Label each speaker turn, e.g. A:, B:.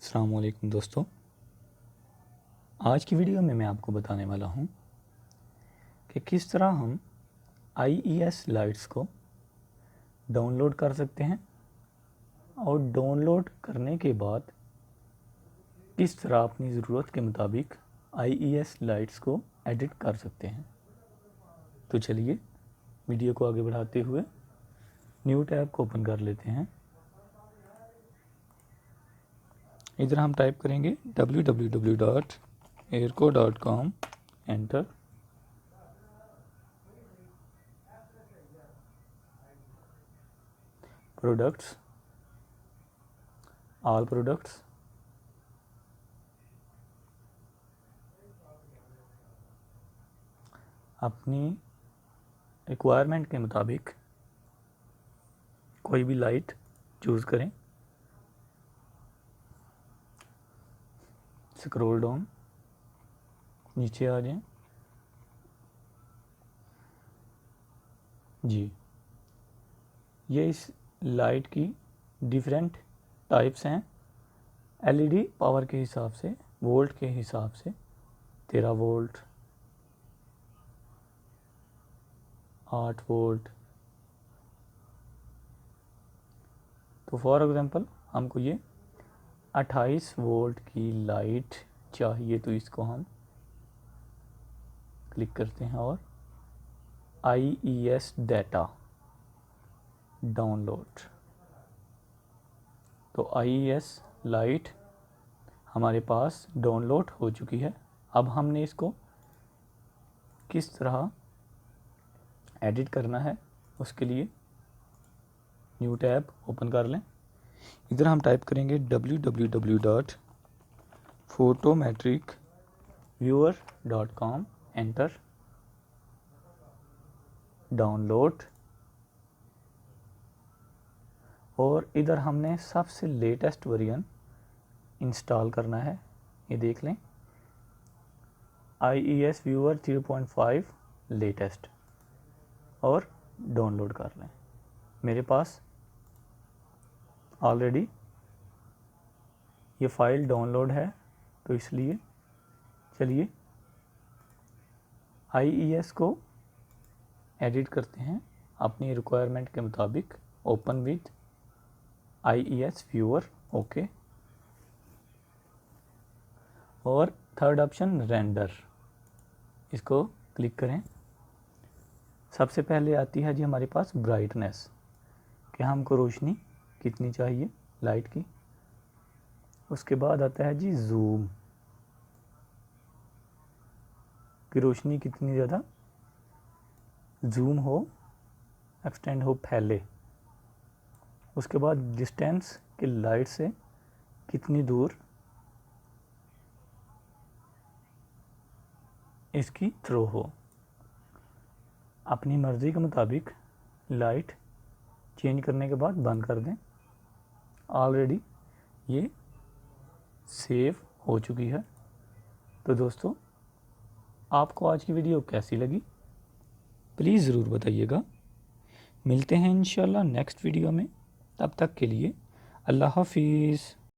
A: अस्सलाम वालेकुम दोस्तों, आज की वीडियो में मैं आपको बताने वाला हूं कि किस तरह हम IES लाइट्स को डाउनलोड कर सकते हैं और डाउनलोड करने के बाद किस तरह अपनी ज़रूरत के मुताबिक IES लाइट्स को एडिट कर सकते हैं। तो चलिए वीडियो को आगे बढ़ाते हुए न्यू टैब को ओपन कर लेते हैं। इधर हम टाइप करेंगे www.airco.com, enter. Products, all products, अपनी रिक्वायरमेंट के मुताबिक कोई भी लाइट चूज़ करें। स्क्रॉल डाउन, नीचे आ जाएं। जी, ये इस लाइट की डिफरेंट टाइप्स हैं। LED पावर के हिसाब से, वोल्ट के हिसाब से 13 वोल्ट, 8 वोल्ट। तो फॉर एग्ज़ाम्पल हमको ये 28 वोल्ट की लाइट चाहिए, तो इसको हम क्लिक करते हैं और IES डाटा डाउनलोड। तो IES लाइट हमारे पास डाउनलोड हो चुकी है। अब हमने इसको किस तरह एडिट करना है, उसके लिए न्यू टैब ओपन कर लें। इधर हम टाइप करेंगे www.photometricviewer.com, एंटर। डाउनलोड, और इधर हमने सबसे लेटेस्ट वर्जन इंस्टॉल करना है। ये देख लें, IES व्यूअर 3.5 लेटेस्ट, और डाउनलोड कर लें। मेरे पास ऑलरेडी ये फ़ाइल डाउनलोड है, तो इसलिए चलिए IES को एडिट करते हैं अपनी रिक्वायरमेंट के मुताबिक। Open with IES viewer, okay. और थर्ड ऑप्शन रेंडर, इसको क्लिक करें। सबसे पहले आती है जी हमारे पास ब्राइटनेस, कि हमको रोशनी कितनी चाहिए लाइट की। उसके बाद आता है जी जूम, कि रोशनी कितनी ज़्यादा जूम हो, एक्सटेंड हो फैले। उसके बाद डिस्टेंस, कि लाइट से कितनी दूर इसकी थ्रो हो। अपनी मर्ज़ी के मुताबिक लाइट चेंज करने के बाद बंद कर दें। ऑलरेडी ये सेव हो चुकी है। तो दोस्तों, आपको आज की वीडियो कैसी लगी प्लीज़ ज़रूर बताइएगा। मिलते हैं इंशाल्लाह नेक्स्ट वीडियो में। तब तक के लिए अल्लाह हाफिज़।